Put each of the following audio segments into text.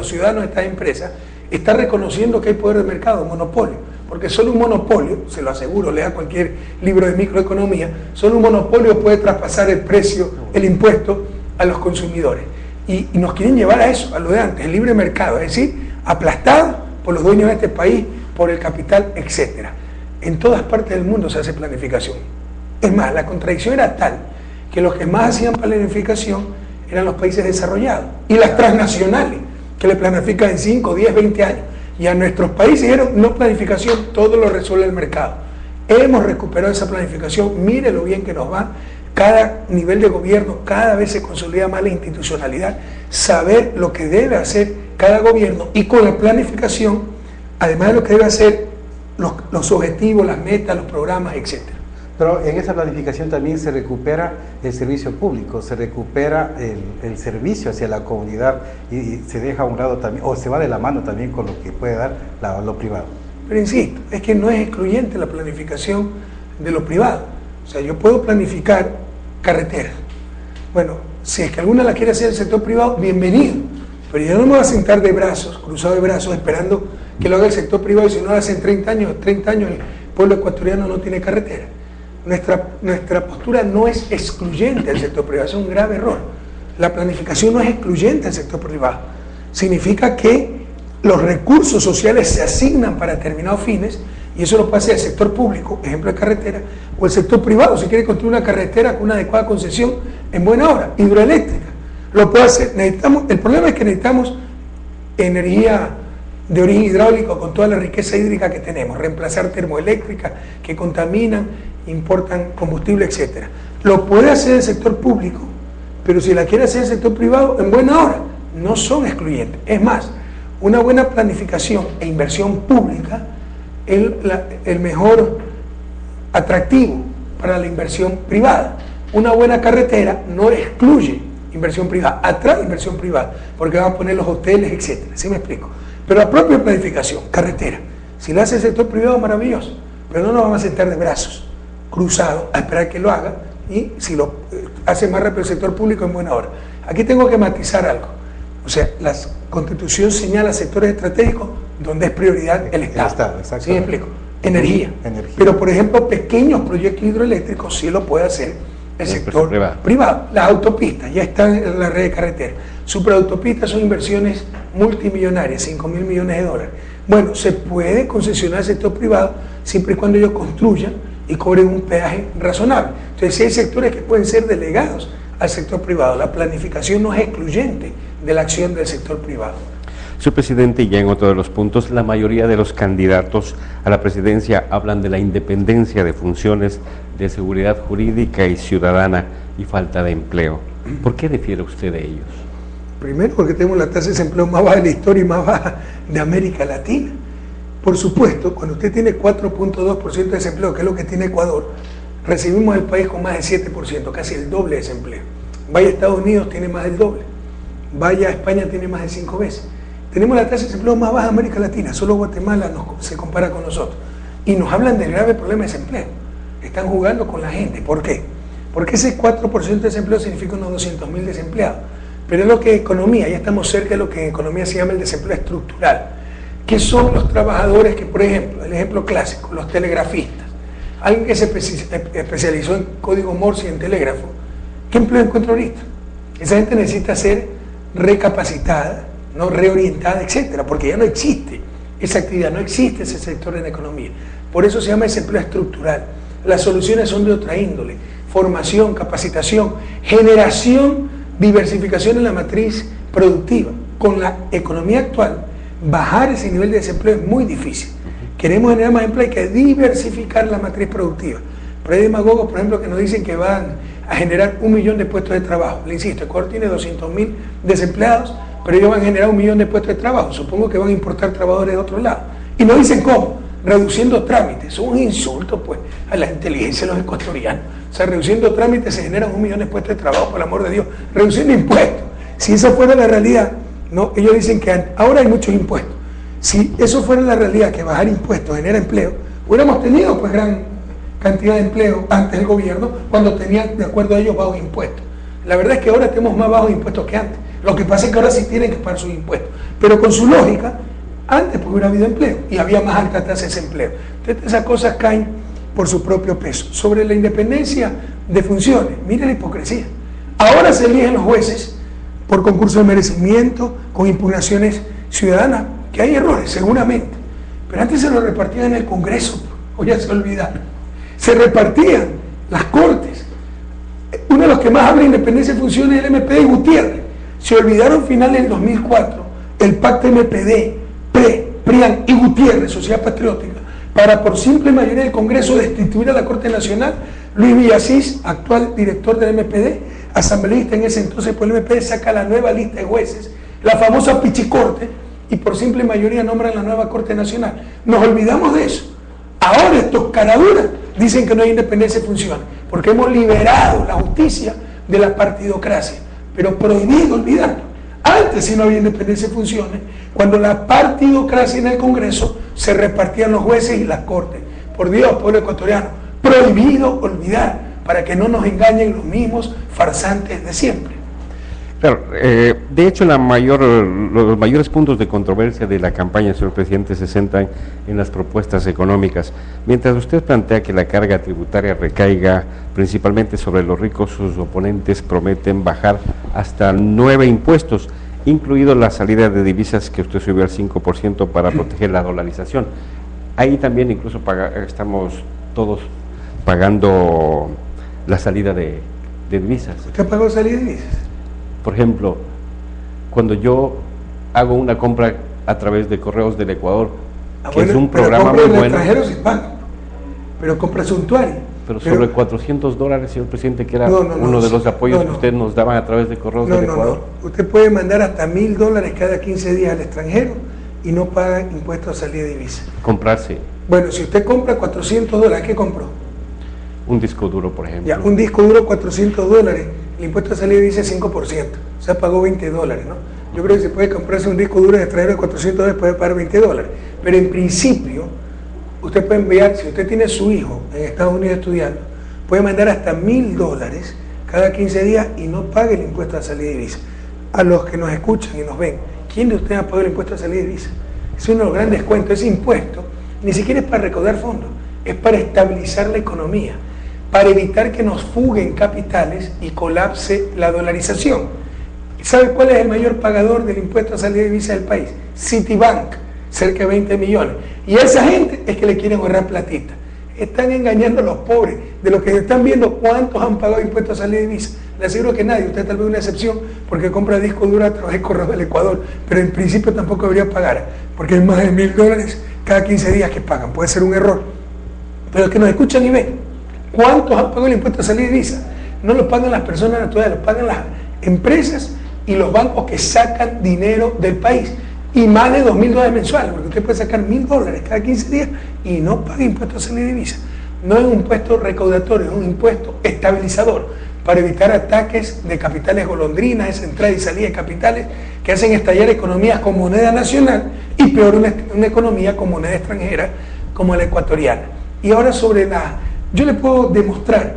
los ciudadanos de estas empresas, está reconociendo que hay poder de mercado, monopolio, porque solo un monopolio, se lo aseguro, lea cualquier libro de microeconomía, solo un monopolio puede traspasar el precio, el impuesto a los consumidores. Y nos quieren llevar a eso, a lo de antes, el libre mercado, es decir, aplastado por los dueños de este país, por el capital, etc. En todas partes del mundo se hace planificación. Es más, la contradicción era tal que los que más hacían planificación eran los países desarrollados y las transnacionales, que le planifican en 5, 10, 20 años. Y a nuestros países dijeron, no planificación, todo lo resuelve el mercado. Hemos recuperado esa planificación, mire lo bien que nos va. Cada nivel de gobierno, cada vez se consolida más la institucionalidad, saber lo que debe hacer cada gobierno y con la planificación, además de lo que debe hacer, los objetivos, las metas, los programas, etc. Pero en esa planificación también se recupera el servicio público, se recupera el servicio hacia la comunidad y se deja a un lado también, o se va de la mano también con lo que puede dar lo privado. Pero insisto, es que no es excluyente la planificación de lo privado. O sea, yo puedo planificar carreteras. Bueno, si es que alguna la quiere hacer el sector privado, bienvenido. Pero yo no me voy a sentar de brazos, cruzado de brazos, esperando que lo haga el sector privado, y si no lo hacen 30 años el pueblo ecuatoriano no tiene carretera. Nuestra postura no es excluyente del sector privado, es un grave error. La planificación no es excluyente del sector privado. Significa que los recursos sociales se asignan para determinados fines, y eso lo puede hacer el sector público, ejemplo de carretera, o el sector privado, si quiere construir una carretera con una adecuada concesión en buena hora, hidroeléctrica. Lo puede hacer. El problema es que necesitamos energía de origen hidráulico con toda la riqueza hídrica que tenemos, reemplazar termoeléctricas que contaminan, importan combustible, etc. Lo puede hacer el sector público, pero si la quiere hacer el sector privado, en buena hora. No son excluyentes. Es más, una buena planificación e inversión pública es el mejor atractivo para la inversión privada. Una buena carretera no excluye inversión privada, atrae inversión privada, porque van a poner los hoteles, etc. ¿Sí me explico? Pero la propia planificación, carretera, si la hace el sector privado, maravilloso, pero no nos vamos a sentar de brazos cruzados a esperar que lo haga, y si lo hace más rápido el sector público, en buena hora. Aquí tengo que matizar algo. O sea, la Constitución señala sectores estratégicos donde es prioridad el Estado. ¿Sí me explico? Energía. Pero, por ejemplo, pequeños proyectos hidroeléctricos sí lo puede hacer el sector privado. Las autopistas ya están en la red de carretera. Superautopistas son inversiones multimillonarias, 5.000 millones de dólares. Bueno, se puede concesionar al sector privado siempre y cuando ellos construyan y cobren un peaje razonable. Entonces, sí hay sectores que pueden ser delegados al sector privado. La planificación no es excluyente de la acción del sector privado. Señor presidente, ya en otro de los puntos, la mayoría de los candidatos a la presidencia hablan de la independencia de funciones de seguridad jurídica y ciudadana y falta de empleo. ¿Por qué difiere usted de ellos? Primero, porque tenemos la tasa de desempleo más baja de la historia y más baja de América Latina. Por supuesto, cuando usted tiene 4.2% de desempleo, que es lo que tiene Ecuador, recibimos el país con más del 7%, casi el doble de desempleo. Vaya a Estados Unidos, tiene más del doble. Vaya a España, tiene más de 5 veces. Tenemos la tasa de desempleo más baja de América Latina, solo Guatemala se compara con nosotros. Y nos hablan del grave problema de desempleo. Están jugando con la gente. ¿Por qué? Porque ese 4% de desempleo significa unos 200.000 desempleados. Pero es lo que en economía, ya estamos cerca de lo que en economía se llama el desempleo estructural, que son los trabajadores que, por ejemplo, el ejemplo clásico, los telegrafistas, alguien que se especializó en código Morse y en telégrafo, ¿qué empleo encuentra ahorita? Esa gente necesita ser recapacitada, no reorientada, etcétera, porque ya no existe esa actividad, no existe ese sector en la economía. Por eso se llama desempleo estructural. Las soluciones son de otra índole: formación, capacitación, generación, diversificación en la matriz productiva. Con la economía actual, bajar ese nivel de desempleo es muy difícil. Queremos generar más empleo, hay que diversificar la matriz productiva. Pero hay demagogos, por ejemplo, que nos dicen que van a generar 1 millón de puestos de trabajo. Le insisto, Ecuador tiene 200.000 desempleados, pero ellos van a generar 1 millón de puestos de trabajo. Supongo que van a importar trabajadores de otro lado. Y nos dicen cómo: reduciendo trámites. Es un insulto, pues, a la inteligencia de los ecuatorianos. O sea, reduciendo trámites se generan 1 millón de puestos de trabajo, por el amor de Dios. Reduciendo impuestos. Si esa fuera la realidad, no, ellos dicen que ahora hay muchos impuestos. Si eso fuera la realidad, que bajar impuestos genera empleo, hubiéramos tenido pues gran cantidad de empleo antes del gobierno, cuando tenían, de acuerdo a ellos, bajos impuestos. La verdad es que ahora tenemos más bajos impuestos que antes. Lo que pasa es que ahora sí tienen que pagar sus impuestos. Pero con su lógica, antes pues hubiera habido empleo y había más alta tasa de desempleo. Entonces esas cosas caen por su propio peso. Sobre la independencia de funciones, mire la hipocresía. Ahora se eligen los jueces por concurso de merecimiento, con impugnaciones ciudadanas, que hay errores, seguramente. Pero antes se lo repartían en el Congreso, o ya se olvidaron. Se repartían las cortes. Uno de los que más habla de independencia de funciones es el MPD y Gutiérrez. Se olvidaron finales del 2004 el pacto MPD, PRIAN y Gutiérrez, Sociedad Patriótica, para por simple mayoría del Congreso destituir a la Corte Nacional. Luis Villasís, actual director del MPD, asambleísta en ese entonces por el MPD, saca la nueva lista de jueces, la famosa Pichicorte, y por simple mayoría nombran la nueva Corte Nacional. Nos olvidamos de eso. Ahora estos caraduras dicen que no hay independencia de funciones, porque hemos liberado la justicia de la partidocracia, pero prohibido olvidarlo. Antes sí no había independencia de funciones, cuando la partidocracia en el Congreso se repartían los jueces y las cortes. Por Dios, pueblo ecuatoriano, prohibido olvidar, para que no nos engañen los mismos farsantes de siempre. Claro, de hecho los mayores puntos de controversia de la campaña, señor presidente, se centran en las propuestas económicas. Mientras usted plantea que la carga tributaria recaiga principalmente sobre los ricos, sus oponentes prometen bajar hasta 9 impuestos, incluido la salida de divisas que usted subió al 5% para proteger la dolarización. Ahí también incluso estamos todos pagando la salida de divisas. ¿Usted pagó salida de divisas? Por ejemplo, cuando yo hago una compra a través de Correos del Ecuador, que bueno, es un programa muy bueno. Extranjero sí paga, pero compra suntuaria. Pero sobre $400, señor presidente, que era uno de los apoyos que ustedes nos daban a través de Correos del Ecuador. No. Usted puede mandar hasta $1.000 cada 15 días al extranjero y no paga impuestos a salida de divisa. Comprarse. Bueno, si usted compra $400, ¿qué compró? Un disco duro, por ejemplo. Ya, un disco duro $400, el impuesto a salida de divisa es 5%, o sea, pagó $20, ¿no? Yo creo que se puede comprarse un disco duro extranjero de $400, puede pagar $20, pero en principio, usted puede enviar, si usted tiene su hijo en Estados Unidos estudiando, puede mandar hasta $1.000 cada 15 días y no pague el impuesto a salida de divisa. A los que nos escuchan y nos ven, ¿quién de ustedes ha pagado el impuesto a salida de divisa? Es uno de los grandes cuentos. Ese impuesto ni siquiera es para recaudar fondos, es para estabilizar la economía, para evitar que nos fuguen capitales y colapse la dolarización. ¿Sabe cuál es el mayor pagador del impuesto a salida de divisa del país? Citibank, cerca de 20 millones. Y a esa gente es que le quieren ahorrar platita. Están engañando a los pobres. De los que están viendo cuántos han pagado impuestos a salida de divisa, le aseguro que nadie. Usted tal vez una excepción porque compra disco duro a través de Correos del Ecuador, pero en principio tampoco debería pagar, porque hay más de $1.000 cada 15 días que pagan. Puede ser un error. Pero los que nos escuchan y ven, ¿cuántos han pagado el impuesto a salida de divisa? No lo pagan las personas naturales, lo pagan las empresas y los bancos que sacan dinero del país. Y más de $2.000 mensuales, porque usted puede sacar $1.000 cada 15 días y no paga impuesto a salida de divisa. No es un impuesto recaudatorio, es un impuesto estabilizador para evitar ataques de capitales golondrinas, esa entrada y salida de capitales que hacen estallar economías con moneda nacional y peor una economía con moneda extranjera como la ecuatoriana. Y ahora yo le puedo demostrar,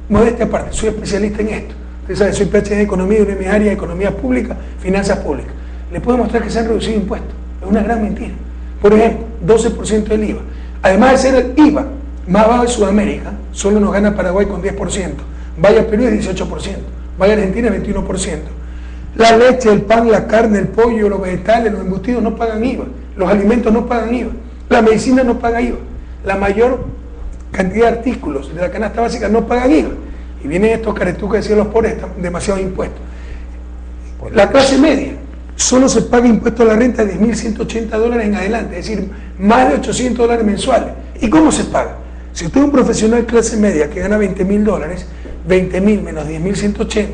modestia aparte, soy especialista en esto. Usted sabe, soy PhD en Economía, una de mis áreas de Economía Pública, Finanzas Públicas. Le puedo demostrar que se han reducido impuestos. Es una gran mentira. Por ejemplo, 12% del IVA. Además de ser el IVA más bajo de Sudamérica, solo nos gana Paraguay con 10%. Vaya Perú es 18%. Vaya Argentina es 21%. La leche, el pan, la carne, el pollo, los vegetales, los embutidos no pagan IVA. Los alimentos no pagan IVA. La medicina no paga IVA. La mayor cantidad de artículos de la canasta básica no pagan IVA. Y vienen estos caretucos que decían los pobres, están demasiados impuestos. La clase media solo se paga impuesto a la renta de $10.180 en adelante, es decir, más de $800 mensuales. ¿Y cómo se paga? Si usted es un profesional clase media que gana $20.000, 20.000 menos 10.180,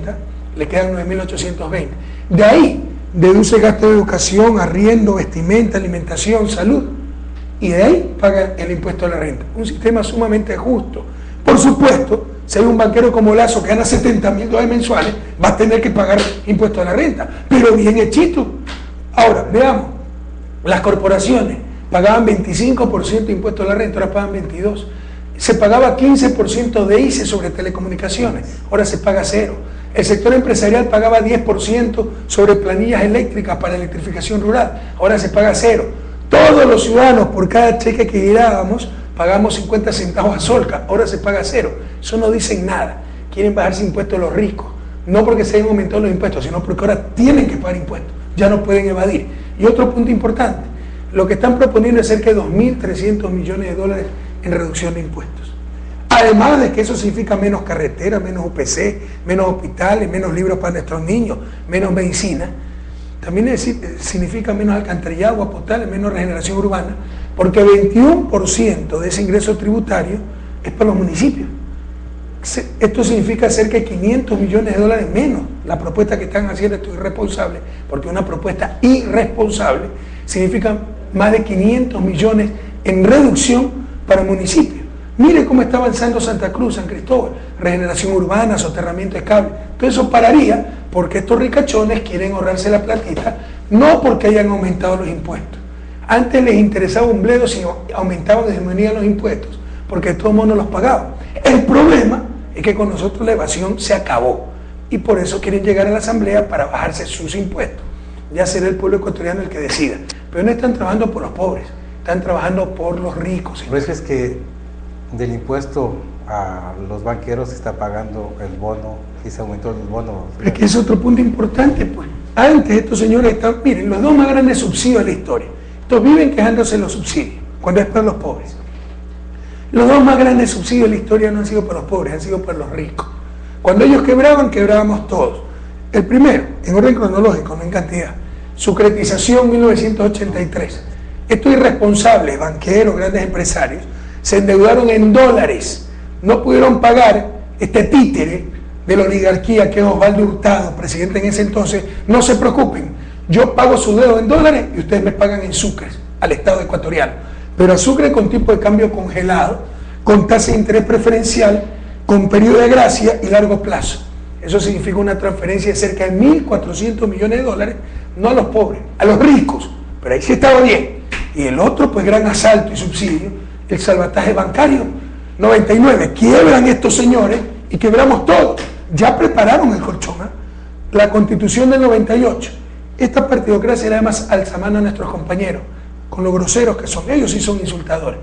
le quedan 9.820. De ahí deduce gasto de educación, arriendo, vestimenta, alimentación, salud. Y de ahí paga el impuesto a la renta. Un sistema sumamente justo. Por supuesto, si hay un banquero como Lazo que gana $70.000 mensuales, va a tener que pagar impuesto a la renta, pero bien hechito. Ahora, veamos, las corporaciones pagaban 25% de impuesto a la renta, ahora pagan 22%. Se pagaba 15% de ICE sobre telecomunicaciones, ahora se paga 0%. El sector empresarial pagaba 10% sobre planillas eléctricas para electrificación rural, ahora se paga 0. Todos los ciudadanos, por cada cheque que girábamos, pagamos 50 centavos a Solca, ahora se paga 0. Eso no dicen nada. Quieren bajarse impuestos a los ricos, no porque se hayan aumentado los impuestos, sino porque ahora tienen que pagar impuestos, ya no pueden evadir. Y otro punto importante, lo que están proponiendo es cerca de 2.300 millones de dólares en reducción de impuestos. Además de que eso significa menos carreteras, menos UPC, menos hospitales, menos libros para nuestros niños, menos medicina. También significa menos alcantarillado, agua potable, menos regeneración urbana, porque 21% de ese ingreso tributario es para los municipios. Esto significa cerca de 500 millones de dólares menos. La propuesta que están haciendo esto es irresponsable, porque una propuesta irresponsable significa más de 500 millones en reducción para municipios. Mire cómo está avanzando Santa Cruz, San Cristóbal, regeneración urbana, soterramiento de cable. Todo eso pararía porque estos ricachones quieren ahorrarse la platita, no porque hayan aumentado los impuestos. Antes les interesaba un bledo si aumentaban o disminuían los impuestos, porque de todos modos no los pagaban. El problema es que con nosotros la evasión se acabó y por eso quieren llegar a la asamblea para bajarse sus impuestos. Ya será el pueblo ecuatoriano el que decida. Pero no están trabajando por los pobres, están trabajando por los ricos. Por eso es que del impuesto a los banqueros se está pagando el bono y se aumentó el bono. Es que es otro punto importante, pues. Antes estos señores están, miren, los dos más grandes subsidios de la historia. Estos viven quejándose de los subsidios, cuando es para los pobres. Los dos más grandes subsidios de la historia no han sido para los pobres, han sido para los ricos. Cuando ellos quebraban, quebrábamos todos. El primero, en orden cronológico, no en cantidad, sucretización 1983. Estos irresponsables, banqueros, grandes empresarios, se endeudaron en dólares, no pudieron pagar este títere de la oligarquía que es Osvaldo Hurtado, presidente en ese entonces. No se preocupen, yo pago su deuda en dólares y ustedes me pagan en sucres al Estado ecuatoriano, pero a sucre con tipo de cambio congelado, con tasa de interés preferencial, con periodo de gracia y largo plazo. Eso significa una transferencia de cerca de 1.400 millones de dólares, no a los pobres, a los ricos, pero ahí sí estaba bien. Y el otro, pues gran asalto y subsidio, el salvataje bancario. 99, quiebran estos señores y quebramos todo. Ya prepararon el colchón, ¿eh? La Constitución del 98. Esta partidocracia era además alzamano a nuestros compañeros, con lo groseros que son. Ellos sí son insultadores.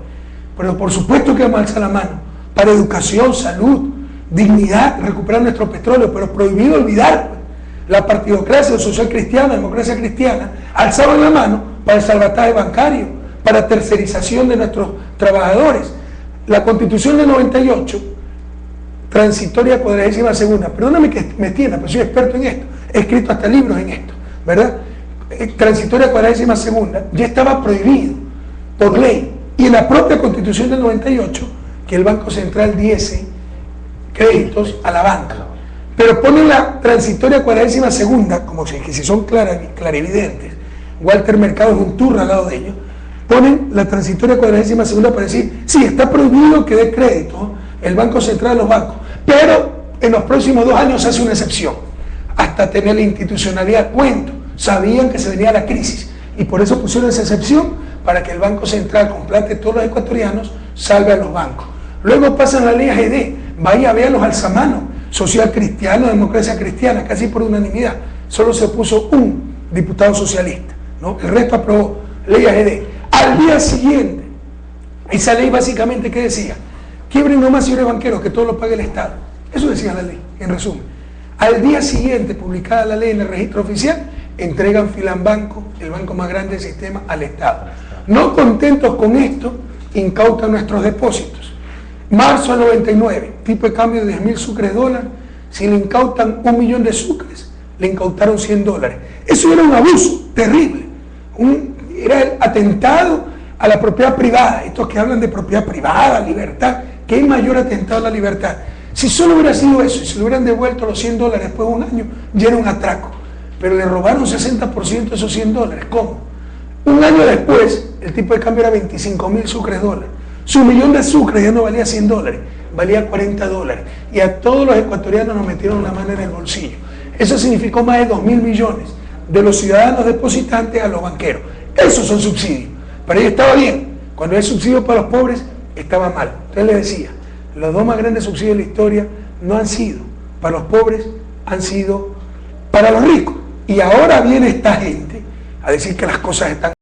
Pero por supuesto que vamos a alzar la mano para educación, salud, dignidad, recuperar nuestro petróleo, pero prohibido olvidar, pues, la partidocracia social cristiana, la democracia cristiana, alzaban la mano para el salvataje bancario, para tercerización de nuestros trabajadores. La Constitución del 98, transitoria 42ª, perdóname que me extienda, pero soy experto en esto, he escrito hasta libros en esto, ¿verdad? Transitoria 42ª, ya estaba prohibido por ley, y en la propia Constitución del 98, que el Banco Central diese créditos a la banca. Pero ponen la transitoria 42ª, como que si son clarividentes, Walter Mercado es un turro al lado de ellos, ponen la transitoria 42ª para decir, sí, está prohibido que dé crédito el Banco Central a los bancos, pero en los próximos 2 años se hace una excepción, hasta tener la institucionalidad cuento. Sabían que se venía la crisis y por eso pusieron esa excepción para que el Banco Central, con plata de todos los ecuatorianos, salve a los bancos. Luego pasan la ley AGD, vaya a ver a los alzamanos, social cristiano, democracia cristiana, casi por unanimidad. Solo se opuso un diputado socialista, ¿no? El resto aprobó ley AGD. Al día siguiente, esa ley básicamente, ¿qué decía? Quiebren nomás, señores banqueros, que todo lo pague el Estado. Eso decía la ley, en resumen. Al día siguiente, publicada la ley en el registro oficial, entregan Filambanco, el banco más grande del sistema, al Estado. No contentos con esto, incautan nuestros depósitos. Marzo del 99, tipo de cambio de 10.000 sucres dólar. Si le incautan 1 millón de sucres, le incautaron 100 dólares. Eso era un abuso terrible. Era el atentado a la propiedad privada. Estos que hablan de propiedad privada, libertad, ¿qué es mayor atentado a la libertad? Si solo hubiera sido eso, y si le hubieran devuelto los 100 dólares después de un año, ya era un atraco. Pero le robaron 60% de esos 100 dólares. ¿Cómo? Un año después, el tipo de cambio era 25.000 sucres dólares. Su millón de sucres ya no valía 100 dólares, valía 40 dólares. Y a todos los ecuatorianos nos metieron la mano en el bolsillo. Eso significó más de 2.000 millones de los ciudadanos depositantes a los banqueros. Esos son subsidios. Para ellos estaba bien. Cuando hay subsidio para los pobres, estaba mal. Entonces les decía, los 2 más grandes subsidios de la historia no han sido para los pobres han sido para los ricos. Y ahora viene esta gente a decir que las cosas están